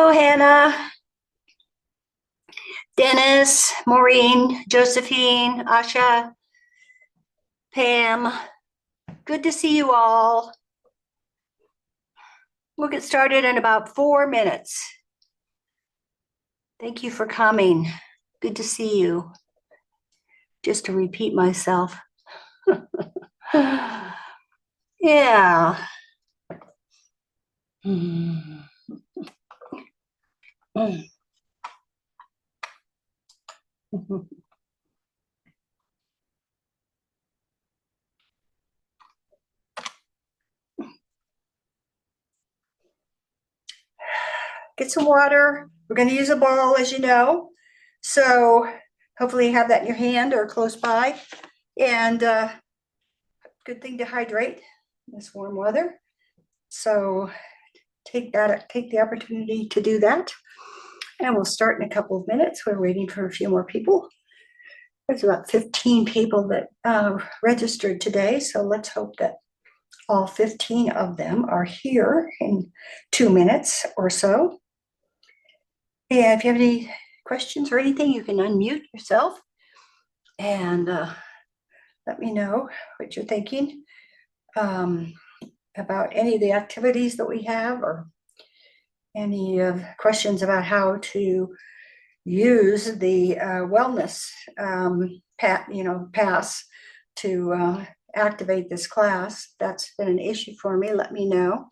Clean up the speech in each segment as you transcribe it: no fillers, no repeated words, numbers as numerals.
Hello, Hannah, Dennis, Maureen, Josephine, Asha, Pam. Good to see you all. We'll get started in about 4 minutes. Thank you for coming. Good to see you. Just to repeat myself. Yeah. Mm. Get some water. We're going to use a ball, as you know. So hopefully you have that in your hand or close by. And good thing to hydrate in this warm weather. So take the opportunity to do that. And we'll start in a couple of minutes. We're waiting for a few more people. There's about 15 people that registered today. So let's hope that all 15 of them are here in 2 minutes or so. And if you have any questions or anything, you can unmute yourself and let me know what you're thinking about any of the activities that we have, or any questions about how to use the wellness pass to activate this class. That's been an issue for me. Let me know.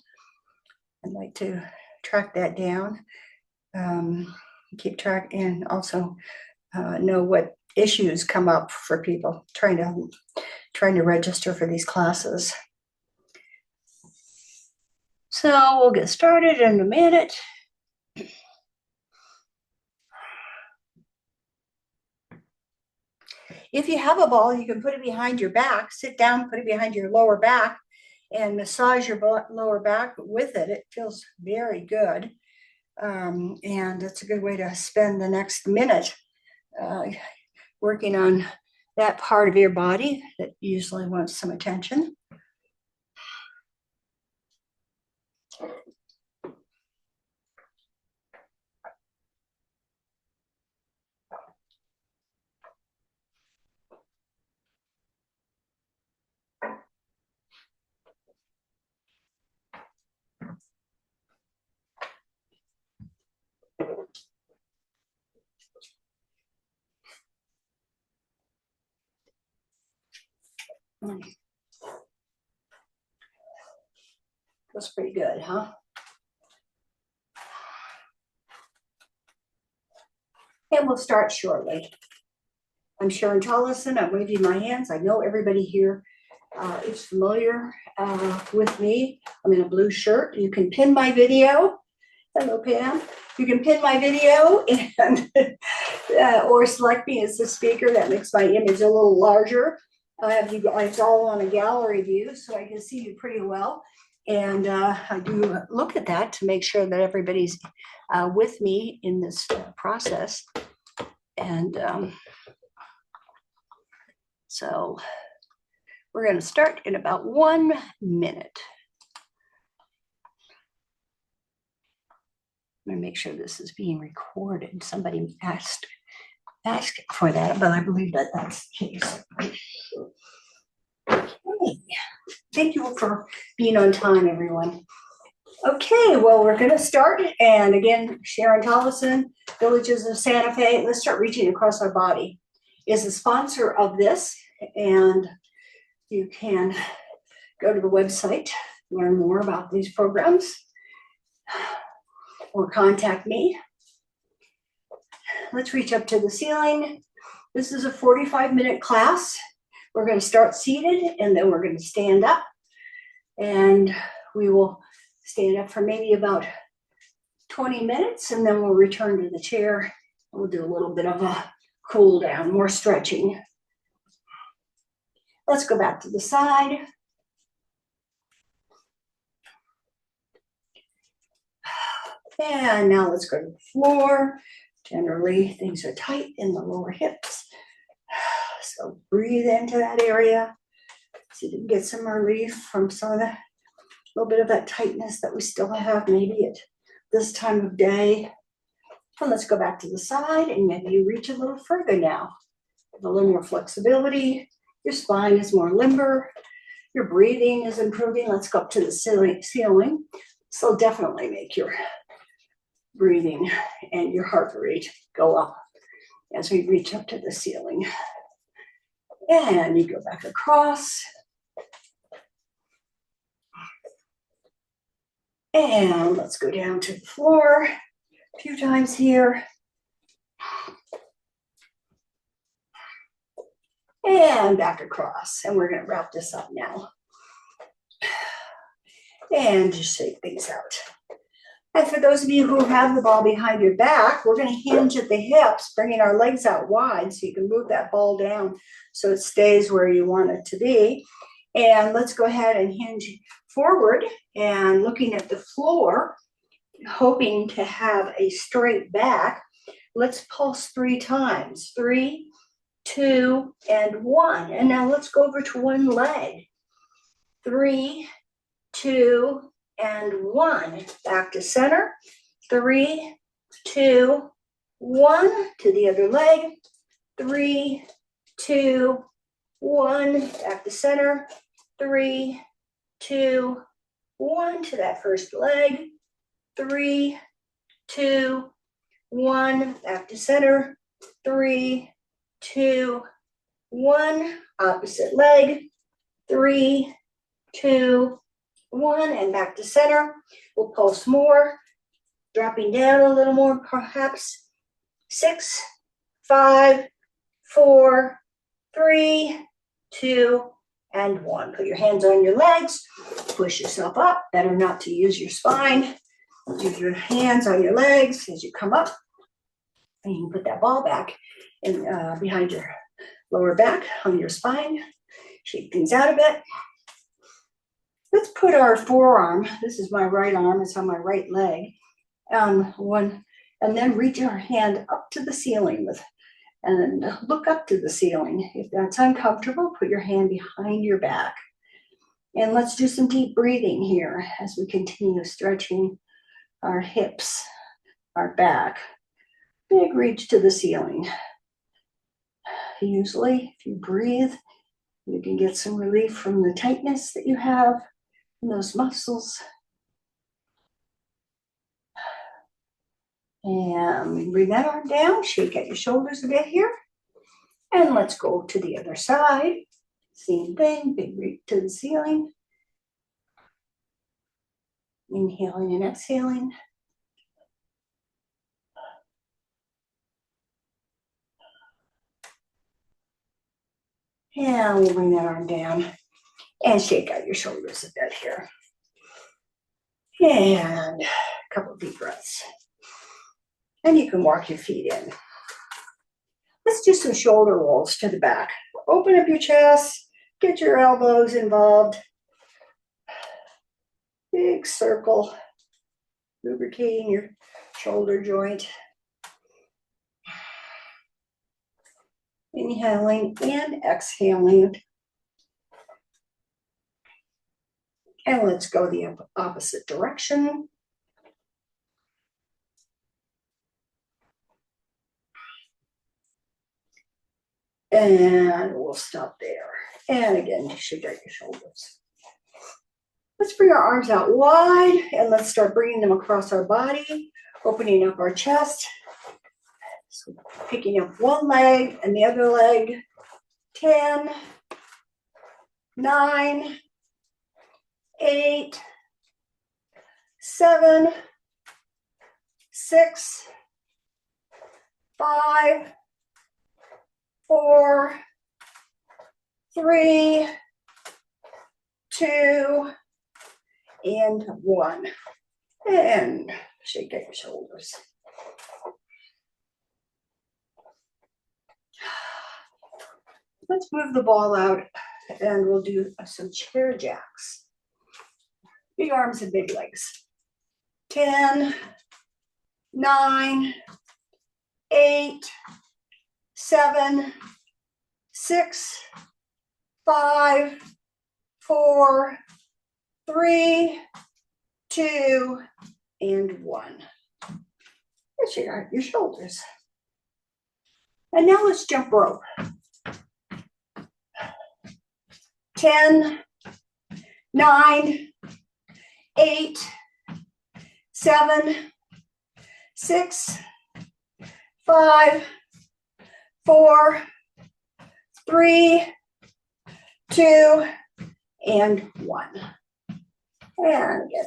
I'd like to track that down. Keep track, and also know what issues come up for people trying to register for these classes. So we'll get started in a minute. If you have a ball, you can put it behind your back, sit down, put it behind your lower back, and massage your lower back with it. It feels very good. And it's a good way to spend the next minute working on that part of your body that usually wants some attention. Feels pretty good, huh? And we'll start shortly. I'm Sharon Tollison. I'm waving my hands. I know everybody here is familiar with me. I'm in a blue shirt. You can pin my video. Hello, Pam. You can pin my video and or select me as the speaker. That makes my image a little larger. I have you guys all on a gallery view, so I can see you pretty well. And I do look at that to make sure that everybody's with me in this process. And so we're going to start in about 1 minute. I'm going to make sure this is being recorded. Somebody asked for that, but I believe that that's the case. Okay. Thank you for being on time, everyone. Okay, well, we're going to start. And again, Sharon Tollison, Villages of Santa Fe. Let's start reaching across our body. Is the sponsor of this, and you can go to the website, learn more about these programs, or contact me. Let's reach up to the ceiling. This is a 45-minute class. We're going to start seated, and then we're going to stand up, and we will stand up for maybe about 20 minutes, and then we'll return to the chair. We'll do a little bit of a cool down, more stretching. Let's go back to the side. And now let's go to the floor. Generally, things are tight in the lower hips. So breathe into that area. See if you can get some relief from some of the little bit of that tightness that we still have, maybe at this time of day. And let's go back to the side and maybe you reach a little further now. With a little more flexibility. Your spine is more limber. Your breathing is improving. Let's go up to the ceiling. So definitely make your breathing and your heart rate go up as we reach up to the ceiling. And you go back across. And let's go down to the floor a few times here. And back across. And we're going to wrap this up now. And just shake things out. And for those of you who have the ball behind your back, we're going to hinge at the hips, bringing our legs out wide so you can move that ball down so it stays where you want it to be. And let's go ahead and hinge forward and looking at the floor, hoping to have a straight back. Let's pulse 3 times. 3, 2, and 1. And now let's go over to one leg. 3, 2, and 1. Back to center. 3, 2, 1. To the other leg. 3, 2, 1. Back to center. 3, 2, 1. To that first leg. 3, 2, 1. Back to center. 3, 2, 1. Opposite leg. 3, 2, 1, and back to center. We'll pulse more, dropping down a little more, perhaps. 6, 5, 4, 3, 2, and 1. Put your hands on your legs, push yourself up. Better not to use your spine. Use your hands on your legs as you come up. And you can put that ball back in, behind your lower back on your spine. Shake things out a bit. Let's put our forearm, this is my right arm, it's on my right leg, one, and then reach our hand up to the ceiling and look up to the ceiling. If that's uncomfortable, put your hand behind your back. And let's do some deep breathing here as we continue stretching our hips, our back. Big reach to the ceiling. Usually, if you breathe, you can get some relief from the tightness that you have in those muscles. And bring that arm down, shake out your shoulders a bit here. And let's go to the other side. Same thing, big reach to the ceiling. Inhaling and exhaling. And we'll bring that arm down and shake out your shoulders a bit here. And a couple of deep breaths. And you can walk your feet in. Let's do some shoulder rolls to the back. Open up your chest, get your elbows involved. Big circle, lubricating your shoulder joint. Inhaling and exhaling. And let's go the opposite direction. And we'll stop there. And again, shake out your shoulders. Let's bring our arms out wide and let's start bringing them across our body, opening up our chest. So picking up one leg and the other leg. 10, 9, 8, 7, 6, 5, 4, 3, 2, and 1. And shake out your shoulders. Let's move the ball out and we'll do some chair jacks. Big arms and big legs. 10, 9, 8, 7, 6, 5, 4, 3, 2, and 1. Let's shake out your shoulders. And now let's jump rope. 10, 9, 8, 7, 6, 5, 4, 3, 2, and 1. And again,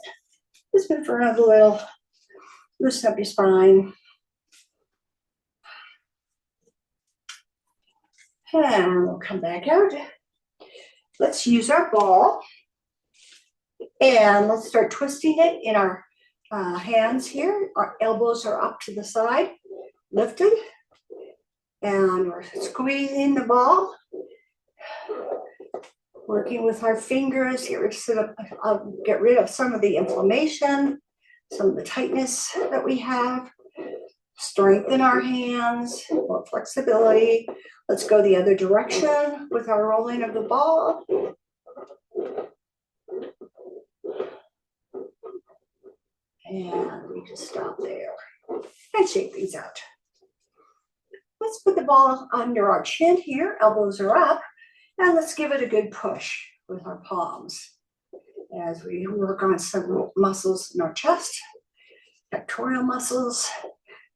just move for another little, loosen up your spine. And we'll come back out. Let's use our ball. And let's start twisting it in our hands here. Our elbows are up to the side, lifted. And we're squeezing the ball. Working with our fingers here to get rid of some of the inflammation, some of the tightness that we have. Strengthen our hands, more flexibility. Let's go the other direction with our rolling of the ball. And we just stop there and shake these out. Let's put the ball under our chin here, elbows are up. And let's give it a good push with our palms as we work on some muscles in our chest, pectoral muscles.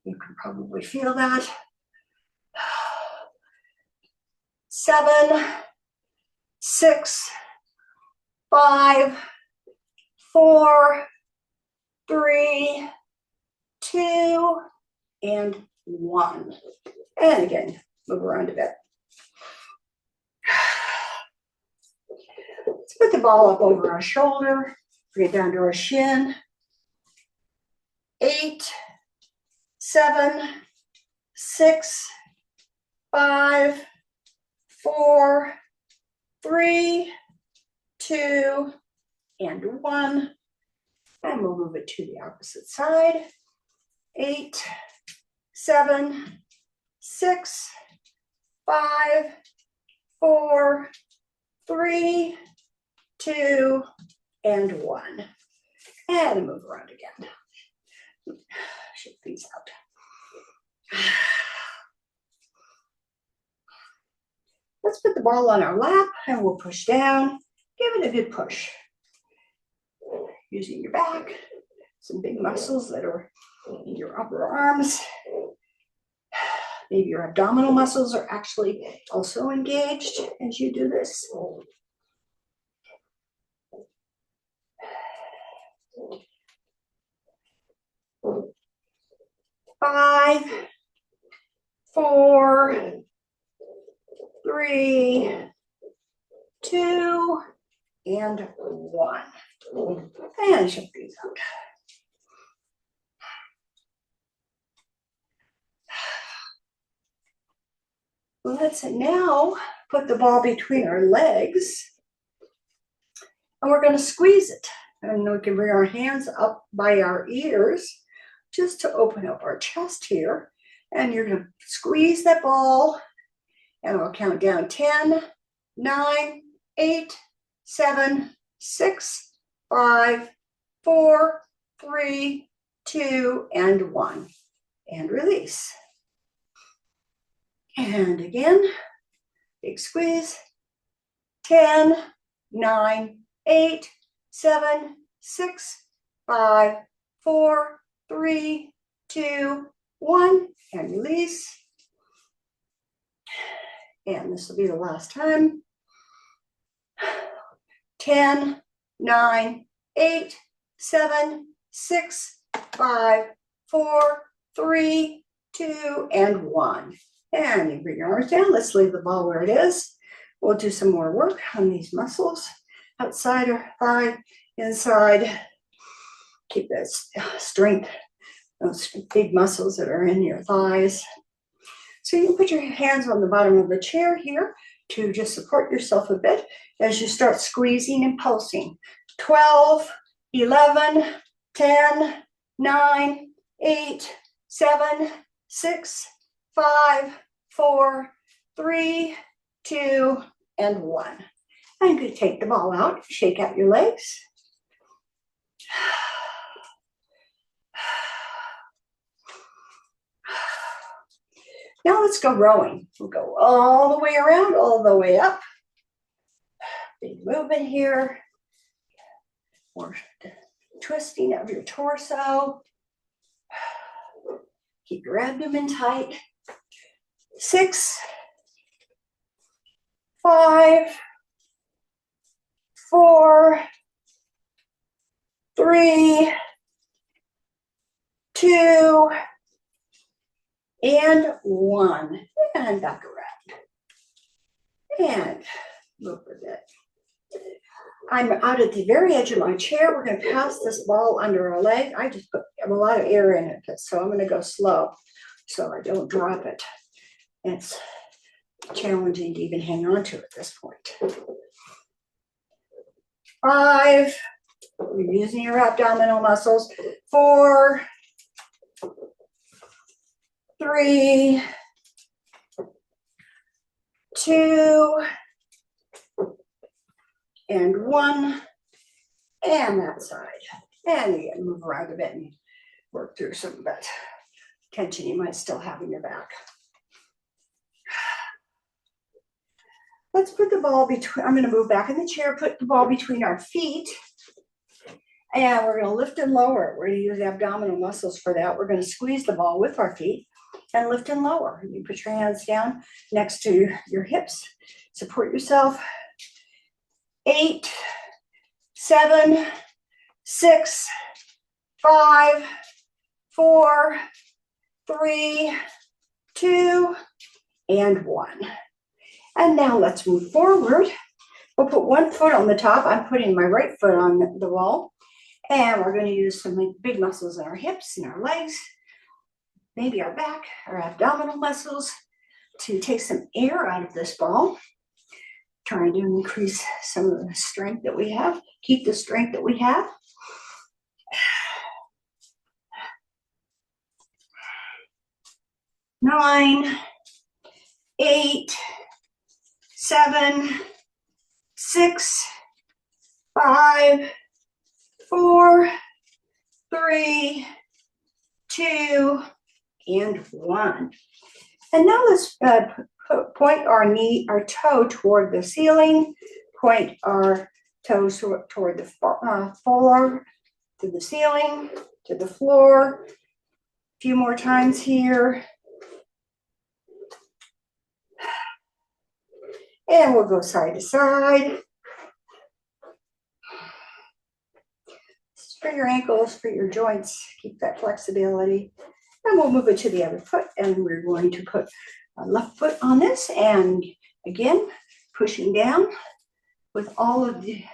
You can probably feel that. 7, 6, 5, 4, 3, 2, and 1. And again, move around a bit. Let's put the ball up over our shoulder, bring it down to our shin. 8, 7, 6, 5, 4, 3, 2, and 1. And we'll move it to the opposite side. 8, 7, 6, 5, 4, 3, 2, and 1. And move around again. Shake these out. Let's put the ball on our lap and we'll push down. Give it a good push. Using your back, some big muscles that are in your upper arms. Maybe your abdominal muscles are actually also engaged as you do this. 5, 4, 3, 2, and 1. And shake these out. Let's now put the ball between our legs and we're going to squeeze it. And we can bring our hands up by our ears just to open up our chest here. And you're going to squeeze that ball and I'll count down 10, 9, 8, 7, 6, 5, 4, 3, 2, and 1. And release. And again, big squeeze. 10, 9, 8, 7, 6, 5, 4, 3, 2, 1, and release. And this will be the last time. 10, 9, 8, 7, 6, 5, 4, 3, 2, and 1. And you bring your arms down. Let's leave the ball where it is. We'll do some more work on these muscles. Outside or thigh, inside. Keep that strength, those big muscles that are in your thighs. So you can put your hands on the bottom of the chair here to just support yourself a bit as you start squeezing and pulsing. 12, 11, 10, 9, 8, 7, 6, 5, 4, 3, 2, and 1. I'm going to take the ball out, shake out your legs. Now let's go rowing. We'll go all the way around, all the way up. Big movement here. More twisting of your torso. Keep your abdomen tight. 6, 5, 4, 3, 2, and 1. And back around. And move a bit. I'm out at the very edge of my chair. We're going to pass this ball under our leg. I just put a lot of air in it, so I'm going to go slow so I don't drop it. It's challenging to even hang on to at this point. 5, you're using your abdominal muscles. 4, 3, 2, and 1, and that side. And again, move around a bit and work through some of that tension you might still have in your back. Let's put the ball between, I'm going to move back in the chair, put the ball between our feet, and we're going to lift and lower. We're going to use the abdominal muscles for that. We're going to squeeze the ball with our feet and lift and lower. You put your hands down next to your hips, support yourself. 8, 7, 6, 5, 4, 3, 2, and 1. And now let's move forward. We'll put one foot on the top. I'm putting my right foot on the wall. And we're going to use some big muscles in our hips and our legs, maybe our back, our abdominal muscles, to take some air out of this ball. Trying to increase some of the strength that we have, keep the strength that we have. 9, 8, 7, 6, 5, 4, 3, 2, and 1. And now let's point our toe toward the ceiling, point our toes toward the floor, to the ceiling, to the floor. A few more times here. And we'll go side to side. For your ankles, for your joints, keep that flexibility. And we'll move it to the other foot, and we're going to put our left foot on this, and again, pushing down with all of the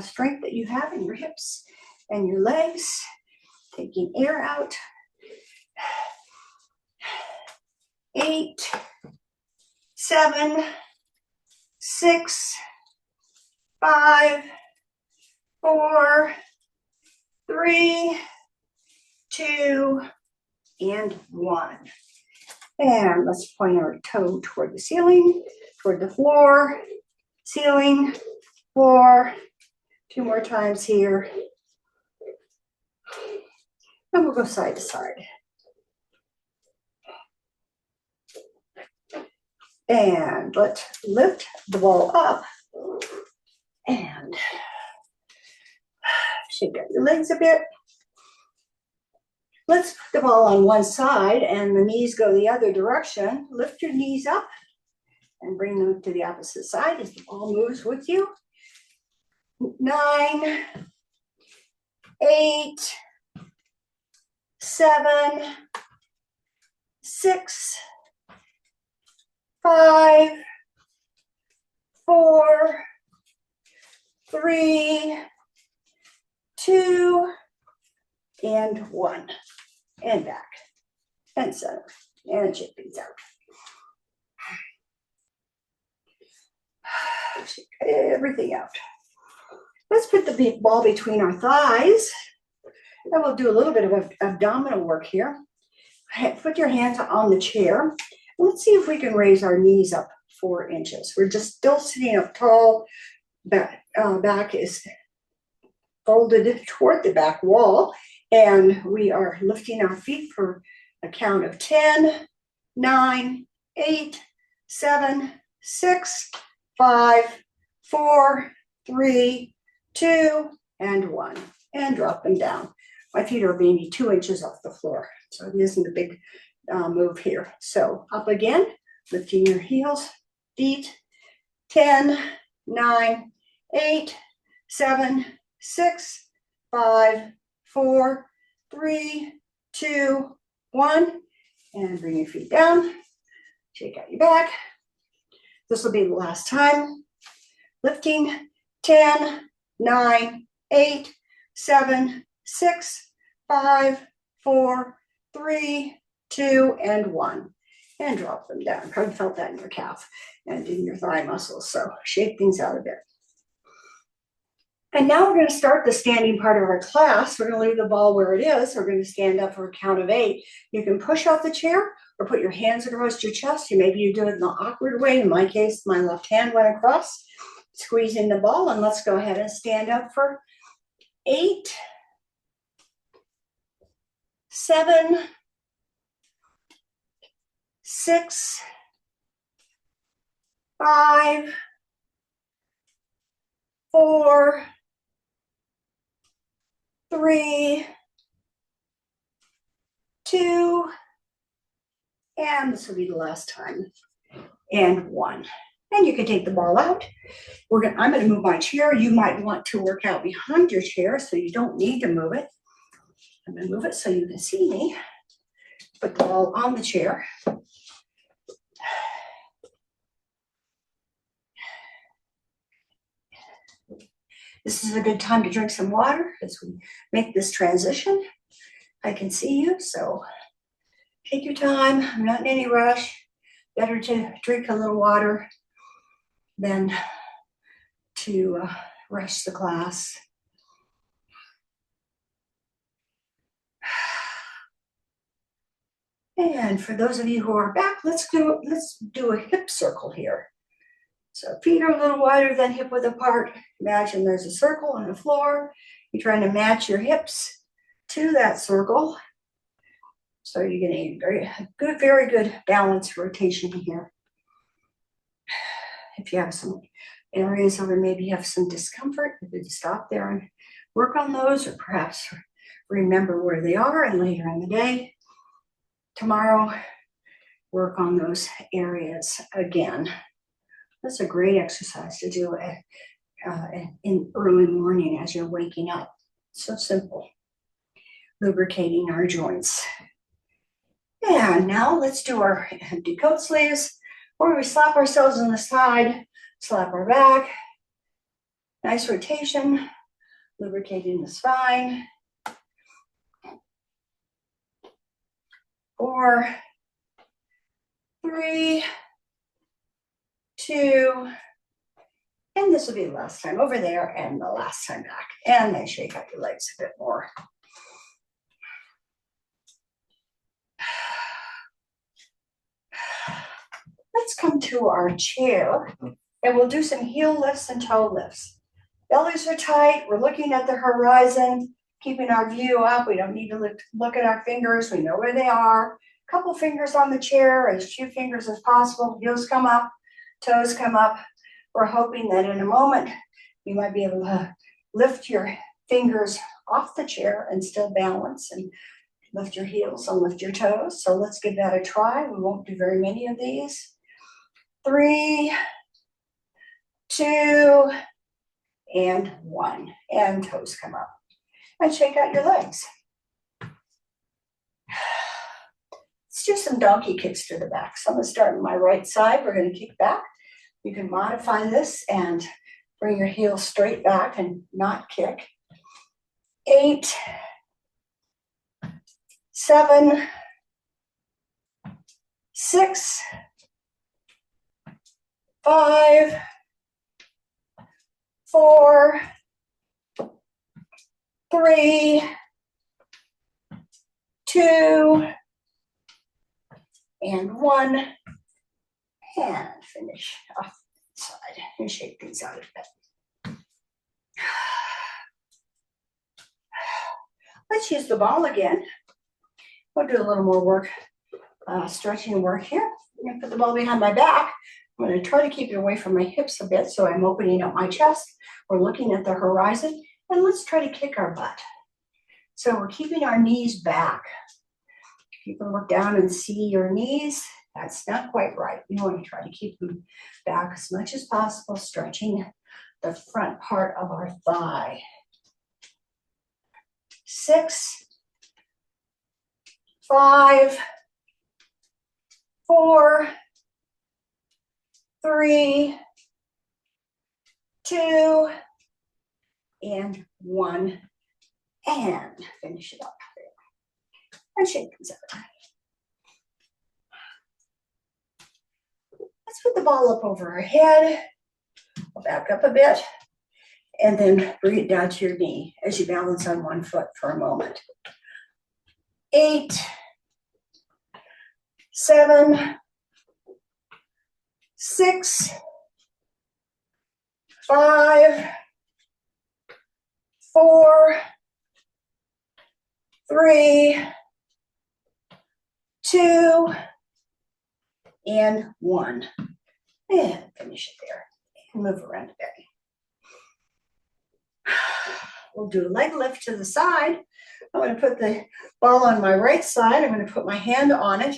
strength that you have in your hips and your legs, taking air out. 8, 7, 6, 5, 4, 3, 2, and 1. And let's point our toe toward the ceiling, toward the floor, ceiling, floor. 2 more times here. And we'll go side to side. And let's lift the ball up and shake out your legs a bit. Let's put the ball on one side and the knees go the other direction. Lift your knees up and bring them to the opposite side as the ball moves with you. 9, 8, 7, 6, 5, 4, 3, 2, and 1. And back, and center, and shake things out. Shake everything out. Let's put the big ball between our thighs, and we'll do a little bit of abdominal work here. Put your hands on the chair. Let's see if we can raise our knees up 4 inches. We're just still sitting up tall. Back is folded toward the back wall. And we are lifting our feet for a count of 10, 9, 8, 7, 6, 5, 4, 3, 2, and 1. And drop them down. My feet are maybe 2 inches off the floor, so it isn't a big move here. So up again, lifting your heels, feet, 10, 9, 8, 7, 6, 5, 4, 3, 2, 1, and bring your feet down. Shake out your back. This will be the last time. Lifting, 10, 9, 8, 7, 6, 5, 4, 3, 2, and 1. And drop them down. Probably felt that in your calf and in your thigh muscles. So shake things out a bit. And now we're going to start the standing part of our class. We're going to leave the ball where it is. We're going to stand up for a count of 8. You can push off the chair or put your hands across your chest. Maybe you do it in the awkward way. In my case, my left hand went across, squeezing the ball. And let's go ahead and stand up for 8, 7, 6, 5, 4, 3, 2, and this will be the last time, and 1. And you can take the ball out. I'm going to move my chair. You might want to work out behind your chair, so you don't need to move it. I'm going to move it so you can see me. Put the ball on the chair. This is a good time to drink some water as we make this transition. I can see you, so take your time. I'm not in any rush. Better to drink a little water than to rush the class. And for those of you who are back, let's do a hip circle here. So feet are a little wider than hip width apart. Imagine there's a circle on the floor. You're trying to match your hips to that circle. So you're getting very good balance rotation here. If you have some areas where maybe you have some discomfort, you could stop there and work on those, or perhaps remember where they are, and later in the day, tomorrow, work on those areas again. That's a great exercise to do in early morning as you're waking up. So simple. Lubricating our joints. And now let's do our empty coat sleeves, where we slap ourselves on the side, slap our back. Nice rotation, lubricating the spine. 4, 3, 2, and this will be the last time over there and the last time back. And then shake out your legs a bit more. Let's come to our chair and we'll do some heel lifts and toe lifts. Bellies are tight. We're looking at the horizon, keeping our view up. We don't need to look at our fingers. We know where they are. A couple fingers on the chair, as few fingers as possible. Heels come up, toes come up. We're hoping that in a moment you might be able to lift your fingers off the chair and still balance, and lift your heels and lift your toes. So let's give that a try. We won't do very many of these. 3, 2, and 1. And toes come up. And shake out your legs. Let's do some donkey kicks to the back. So I'm going to start on my right side. We're going to kick back. You can modify this and bring your heels straight back and not kick. 8, 7, 6, 5, 4, 3, 2, and 1. And finish off the side and shake things out a bit. Let's use the ball again. We'll do a little more work, stretching work here. I'm going to put the ball behind my back. I'm going to try to keep it away from my hips a bit so I'm opening up my chest. We're looking at the horizon, and let's try to kick our butt. So we're keeping our knees back. You can look down and see your knees. That's not quite right. You want to try to keep them back as much as possible, stretching the front part of our thigh. 6, 5, 4, 3, 2, and 1, and finish it up. And shake things out. Let's put the ball up over our head. We'll back up a bit, and then bring it down to your knee as you balance on one foot for a moment. 8, 7, 6, 5, 4, 3, 2, and 1. And finish it there. And move around a bit. We'll do a leg lift to the side. I'm going to put the ball on my right side. I'm going to put my hand on it.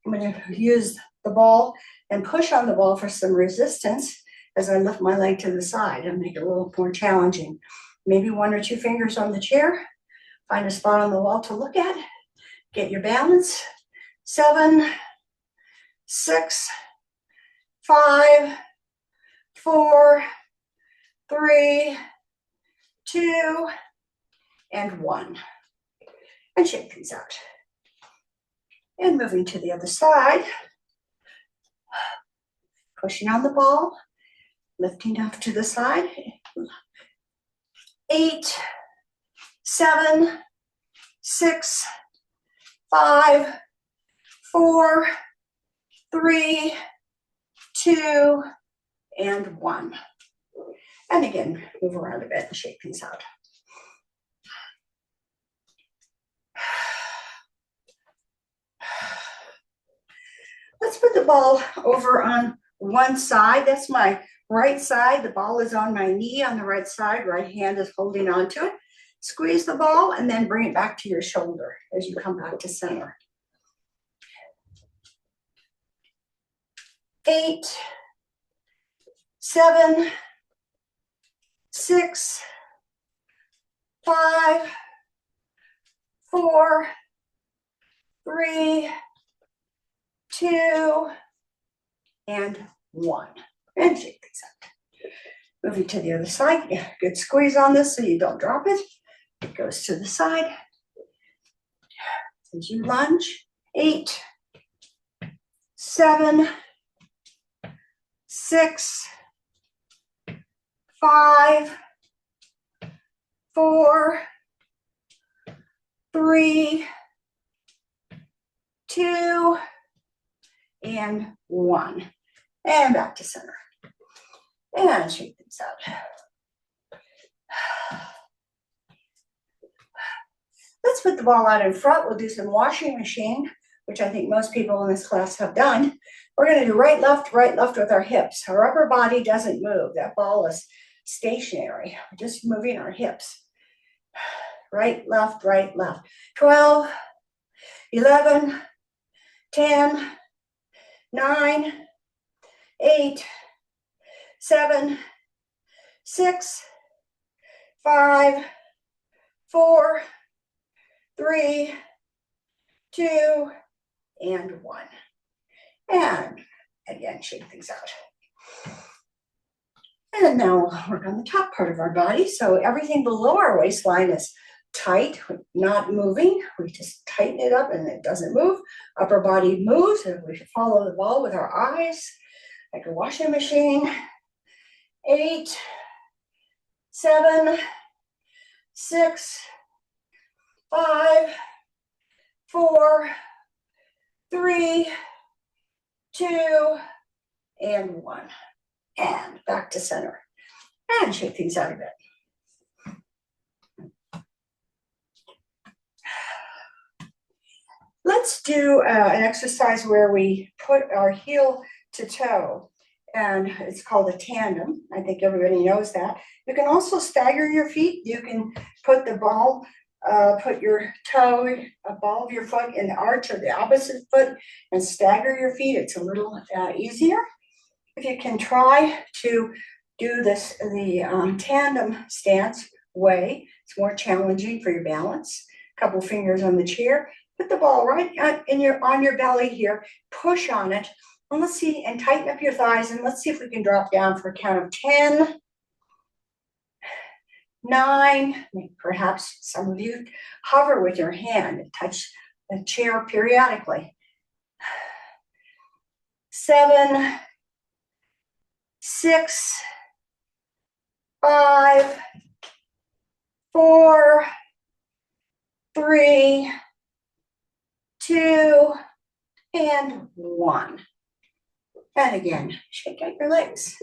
I'm going to use the ball and push on the ball for some resistance as I lift my leg to the side and make it a little more challenging. Maybe 1 or 2 fingers on the chair. Find a spot on the wall to look at. Get your balance. 7, 6, 5, 4, 3, 2, and 1. And shake things out. And moving to the other side. Pushing on the ball. Lifting off to the side. 8, 7, 6, 5, 4, 3, 2, and 1. And again, move around a bit and shake things out. Let's put the ball over on one side. That's my right side. The ball is on my knee on the right side. Right hand is holding on to it. Squeeze the ball and then bring it back to your shoulder as you come back to center. 8, 7, 6, 5, 4, 3, 2, and 1. And shake things out. Moving to the other side. Yeah, good squeeze on this so you don't drop it. It goes to the side. As you lunge. 8, 7, 6, 5, 4, 3, 2, and 1. And back to center. And shake things out. Let's put the ball out in front. We'll do some washing machine, which I think most people in this class have done. We're going to do right, left with our hips. Our upper body doesn't move. That ball is stationary. We're just moving our hips. Right, left, right, left. 12, 11, 10, 9, 8, 7, 6, 5, 4, 3, 2, and 1. And again, shake things out. And now we'll work on the top part of our body. So everything below our waistline is tight, not moving. We just tighten it up and it doesn't move. Upper body moves and we follow the ball with our eyes like a washing machine. 8, 7, 6, 5, 4, 3, 2, and 1. And back to center. And shake things out a bit. Let's do an exercise where we put our heel to toe, and it's called a tandem. I think everybody knows that. You can also stagger your feet. You can put the ball, put your toe, a ball of your foot in the arch of the opposite foot and stagger your feet. It's a little easier. If you can try to do this, the tandem stance way, it's more challenging for your balance. A couple fingers on the chair. Put the ball right on your belly here. Push on it. And let's see, and tighten up your thighs. And let's see if we can drop down for a count of 10, 9. Perhaps some of you hover with your hand and touch the chair periodically. 7, 6, 5, 4, 3, 2, and 1. And again, shake out your legs.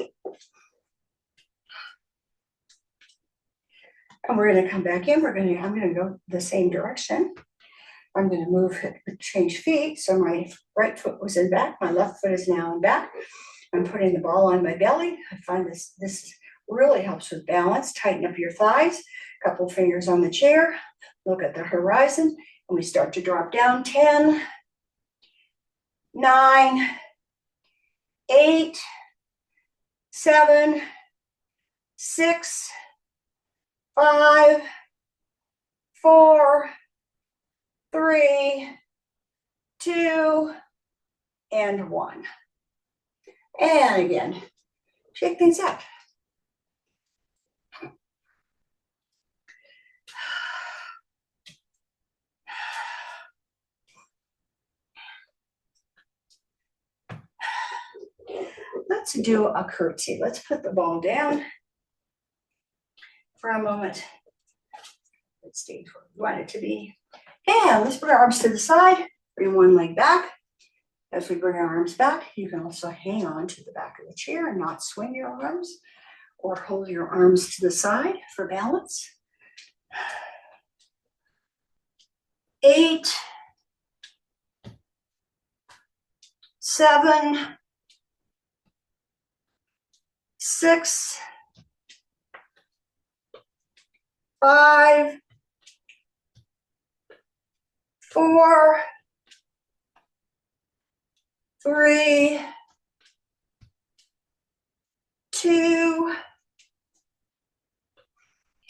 And we're going to come back in. I'm going to go the same direction. I'm going to move, change feet. So my right foot was in back. My left foot is now in back. I'm putting the ball on my belly. I find this really helps with balance. Tighten up your thighs. A couple fingers on the chair. Look at the horizon. And we start to drop down. 10, 9, 8, 7, 6, 5, 4, 3, 2, and 1. And again, shake things up. Let's do a curtsy. Let's put the ball down for a moment. Let's stay where we want it to be. And let's put our arms to the side. Bring one leg back. As we bring our arms back, you can also hang on to the back of the chair and not swing your arms, or hold your arms to the side for balance. 8, 7, 6, 5, 4, 3, 2,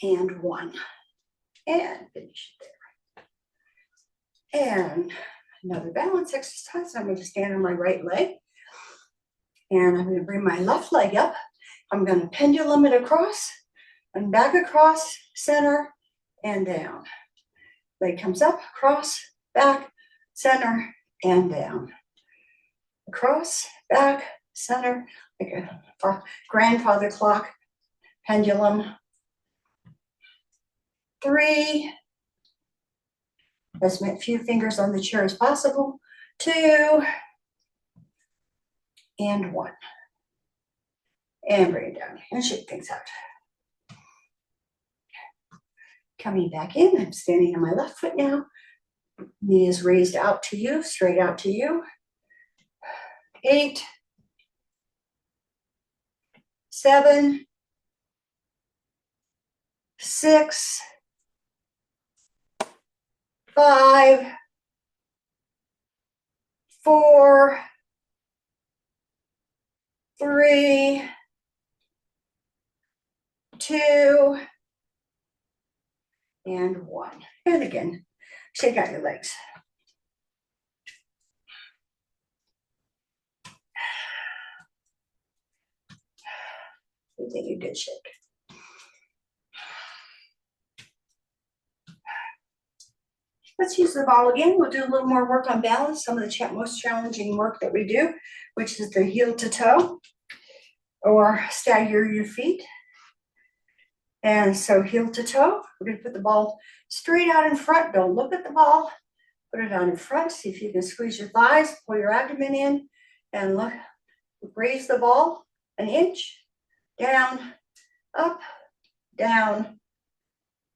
and 1. And finish there. And another balance exercise. I'm going to stand on my right leg. And I'm going to bring my left leg up. I'm going to pendulum it across and back across, center, and down. Leg comes up, across, back, center, and down. Across, back, center, like a grandfather clock, pendulum. 3, as few fingers on the chair as possible. 2, and 1. And bring it down and shake things out. Coming back in, I'm standing on my left foot now. Knee is raised out to you, straight out to you. 8, 7, 6, 5, 4, 3, 2, and 1. And again, shake out your legs. You think you did shake. Let's use the ball again. We'll do a little more work on balance, some of the most challenging work that we do, which is the heel to toe, or stagger your feet. And so heel to toe, we're going to put the ball straight out in front. Don't look at the ball. Put it out in front. See if you can squeeze your thighs, pull your abdomen in, and look. Raise the ball an inch, down, up, down.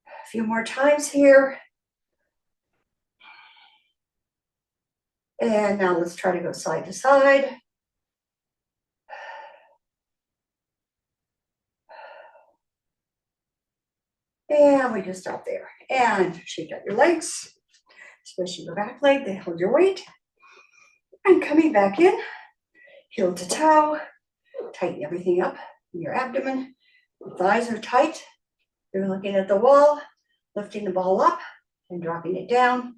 A few more times here. And now let's try to go side to side. And we can stop there. And shake out your legs, especially your back leg. They hold your weight. And coming back in, heel to toe. Tighten everything up in your abdomen. Your thighs are tight. You're looking at the wall, lifting the ball up and dropping it down.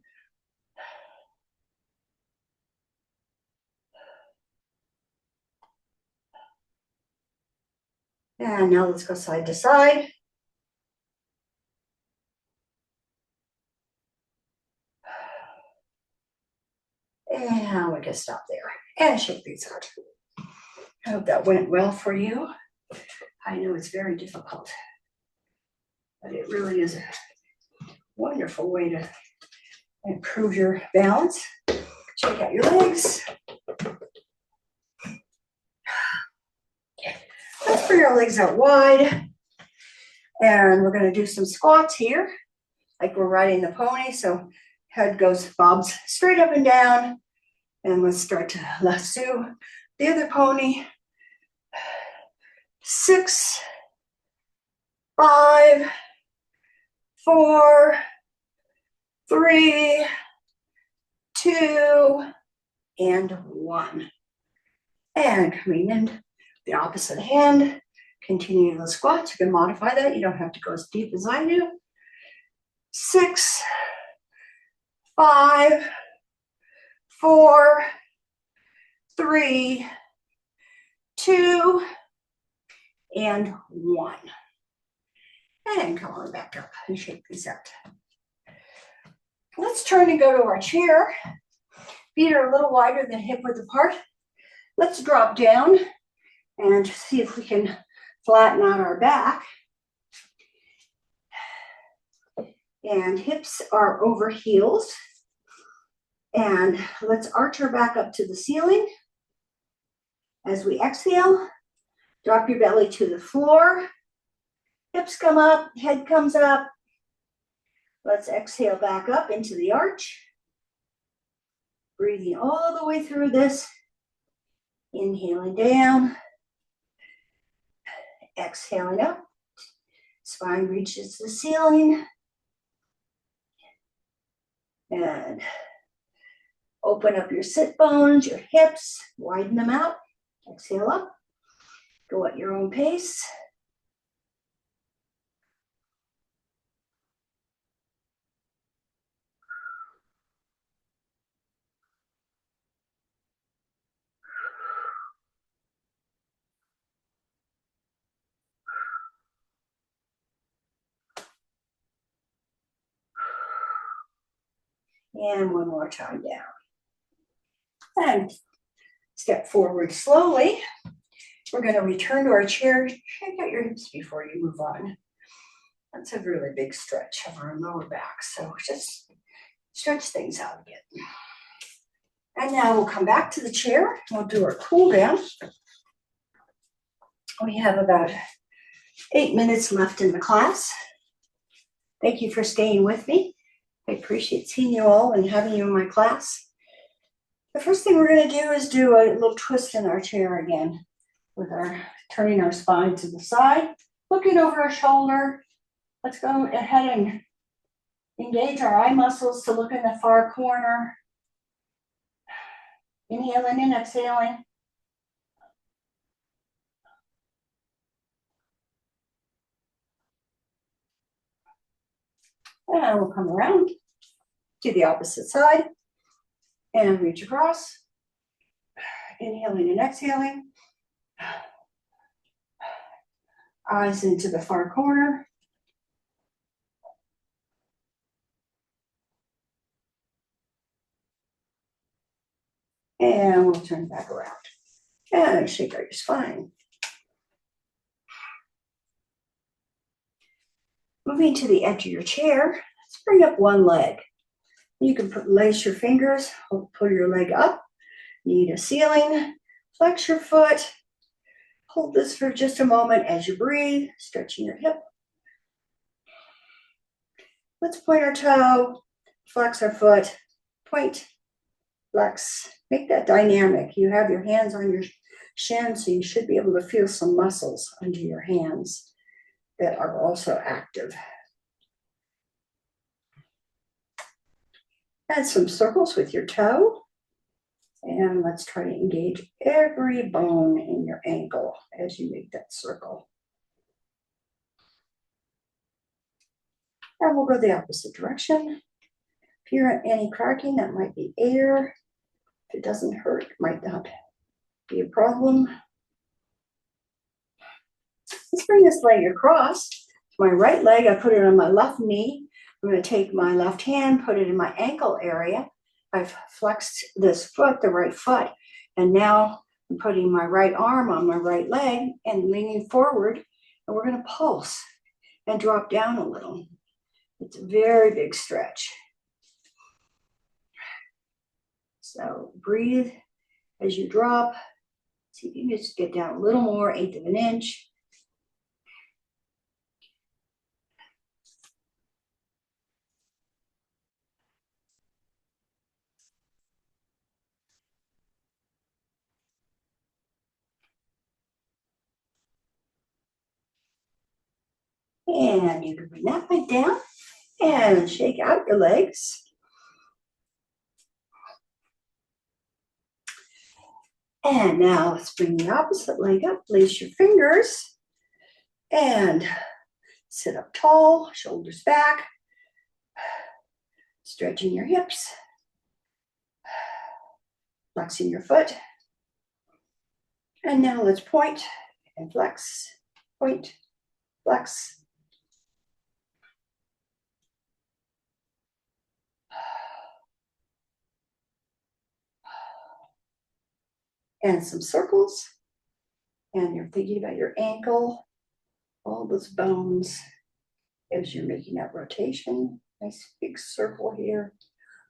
And now let's go side to side. And we can stop there and shake these out. I hope that went well for you. I know it's very difficult, but it really is a wonderful way to improve your balance. Shake out your legs. Let's bring our legs out wide. And we're going to do some squats here, like we're riding the pony. So head bobs straight up and down. And let's start to lasso the other pony. 6, 5, 4, 3, 2, and 1. And coming in the opposite hand, continue the squats. You can modify that. You don't have to go as deep as I do. 6, 5, 4, 3, 2, and 1. And come on back up and shake these out. Let's turn and go to our chair. Feet are a little wider than hip width apart. Let's drop down and see if we can flatten out our back. And hips are over heels. And let's arch our back up to the ceiling. As we exhale, drop your belly to the floor. Hips come up, head comes up. Let's exhale back up into the arch. Breathing all the way through this. Inhaling down. Exhaling up. Spine reaches the ceiling. And open up your sit bones, your hips, widen them out. Exhale up. Go at your own pace. And one more time down. And step forward slowly. We're going to return to our chair. Shake out your hips before you move on. That's a really big stretch of our lower back. So just stretch things out again. And now we'll come back to the chair. We'll do our cool down. We have about 8 minutes left in the class. Thank you for staying with me. I appreciate seeing you all and having you in my class. The first thing we're going to do is do a little twist in our chair again, with our turning our spine to the side, looking over our shoulder. Let's go ahead and engage our eye muscles to look in the far corner. Inhaling and exhaling. And we'll come around to the opposite side and reach across. Inhaling and exhaling. Eyes into the far corner. And we'll turn back around. And shake out your spine. Moving to the edge of your chair, let's bring up one leg. You can lace your fingers, pull your leg up, knee to ceiling, flex your foot. Hold this for just a moment as you breathe, stretching your hip. Let's point our toe, flex our foot, point, flex. Make that dynamic. You have your hands on your shin, so you should be able to feel some muscles under your hands that are also active. Add some circles with your toe. And let's try to engage every bone in your ankle as you make that circle. And we'll go the opposite direction. If you're any cracking, that might be air. If it doesn't hurt, it might not be a problem. Let's bring this leg across. My right leg, I put it on my left knee. I'm going to take my left hand, put it in my ankle area. I've flexed this foot, the right foot, and now I'm putting my right arm on my right leg and leaning forward, and we're going to pulse and drop down a little. It's a very big stretch. So breathe as you drop. See if you can just get down a little more, 1/8 of an inch. And you can bring that leg down and shake out your legs. And now let's bring the opposite leg up, place your fingers, and sit up tall, shoulders back, stretching your hips, flexing your foot. And now let's point and flex, point, flex. And some circles. And you're thinking about your ankle, all those bones as you're making that rotation. Nice big circle here.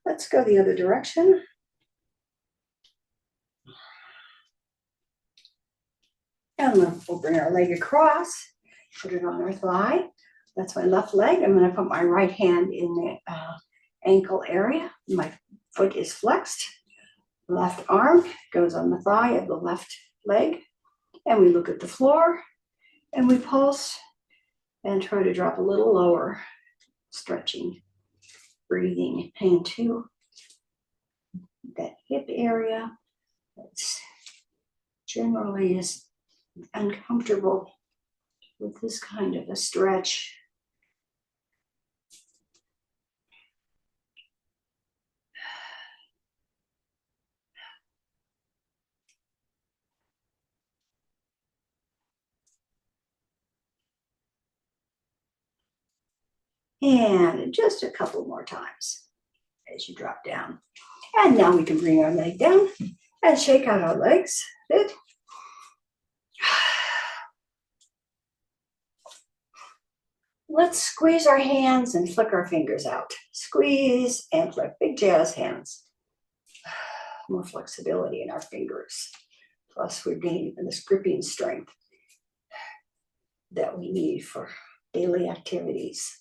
Let's go the other direction. And we'll bring our leg across, put it on our thigh. That's my left leg. I'm going to put my right hand in the ankle area. My foot is flexed. Left arm goes on the thigh of the left leg. And we look at the floor and we pulse and try to drop a little lower, stretching, breathing into that hip area. That's generally is uncomfortable with this kind of a stretch. And just a couple more times as you drop down. And now we can bring our leg down and shake out our legs. Good. Let's squeeze our hands and flick our fingers out. Squeeze and flick, big jazz hands. More flexibility in our fingers. Plus we're gaining this gripping strength that we need for daily activities.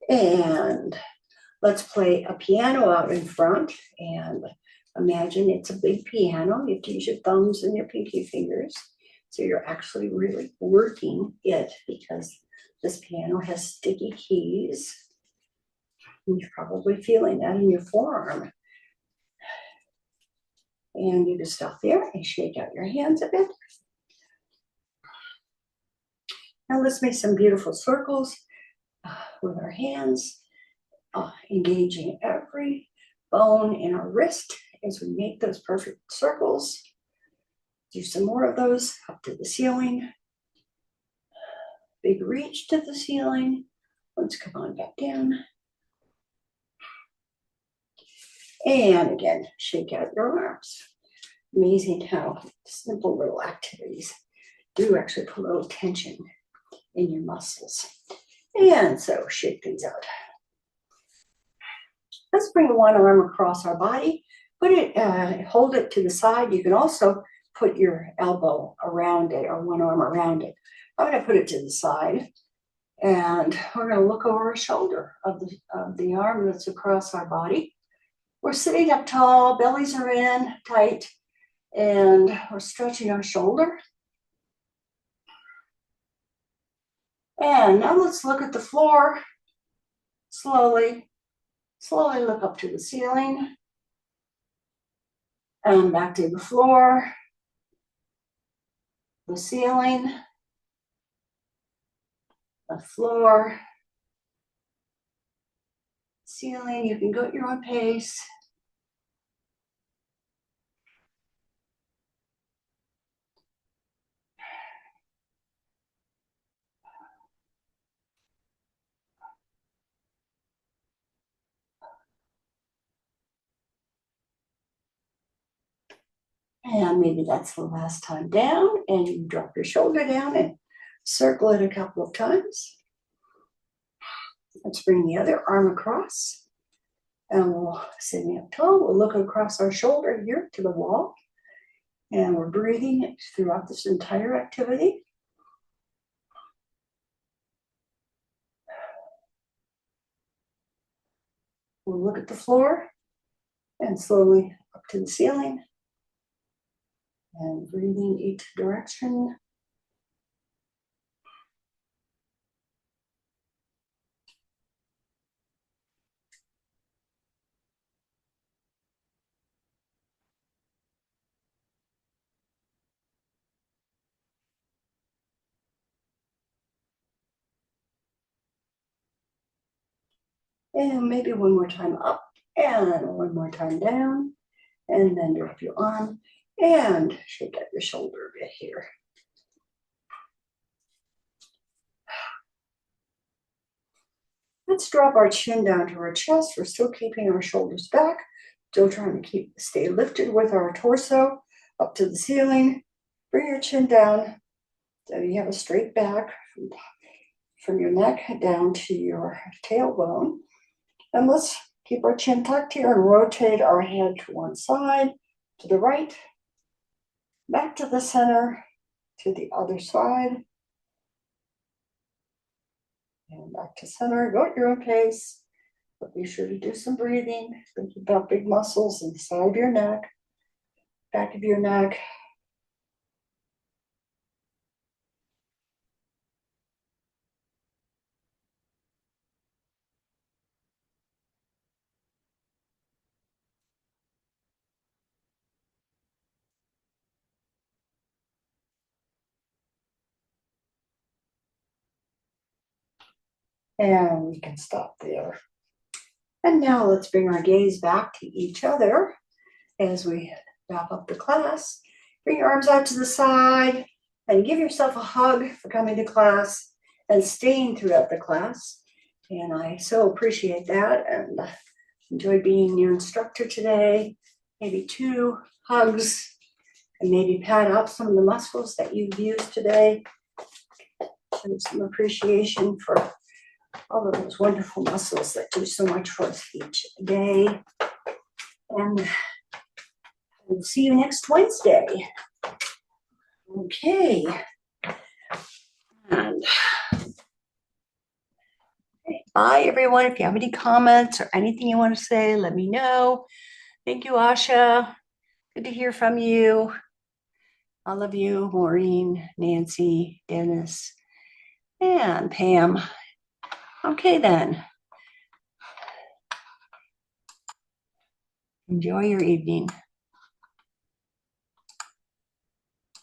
And let's play a piano out in front and imagine it's a big piano. You have to use your thumbs and your pinky fingers. So you're actually really working it because this piano has sticky keys. You're probably feeling that in your forearm. And you just stop there and shake out your hands a bit. Now let's make some beautiful circles with our hands, engaging every bone in our wrist as we make those perfect circles. Do some more of those up to the ceiling. Big reach to the ceiling. Let's come on back down. And again, shake out your arms. Amazing how simple little activities do actually put a little tension in your muscles. And so shake things out. Let's bring one arm across our body. Put it, hold it to the side. You can also put your elbow around it or one arm around it. I'm going to put it to the side. And And we're going to look over our shoulder of the arm that's across our body. We're sitting up tall, bellies are in tight, and we're stretching our shoulder. And now let's look at the floor. Slowly look up to the ceiling. And back to the floor, the ceiling, the floor, ceiling. You can go at your own pace. And maybe that's the last time down, and you drop your shoulder down and circle it a couple of times. Let's bring the other arm across, and we'll sitting up tall. We'll look across our shoulder here to the wall, and we're breathing throughout this entire activity. We'll look at the floor and slowly up to the ceiling, and breathing each direction. And maybe one more time up, and one more time down, and then drop your arm and shake out your shoulder a bit here. Let's drop our chin down to our chest. We're still keeping our shoulders back, still trying to stay lifted with our torso up to the ceiling. Bring your chin down so you have a straight back from your neck down to your tailbone. And let's keep our chin tucked here and rotate our head to one side, to the right, back to the center, to the other side, and back to center. Go at your own pace, but be sure to do some breathing. Think about big muscles in the side of your neck, back of your neck. And we can stop there. And now let's bring our gaze back to each other as we wrap up the class. Bring your arms out to the side and give yourself a hug for coming to class and staying throughout the class. And I so appreciate that and enjoy being your instructor today. Maybe 2 hugs and maybe pat out some of the muscles that you've used today. Show some appreciation for all of those wonderful muscles that do so much for us each day. And we'll see you next Wednesday. Okay. And bye, everyone. If you have any comments or anything you want to say, let me know. Thank you, Asha. Good to hear from you. I love you, Maureen, Nancy, Dennis, and Pam. Okay, then. Enjoy your evening.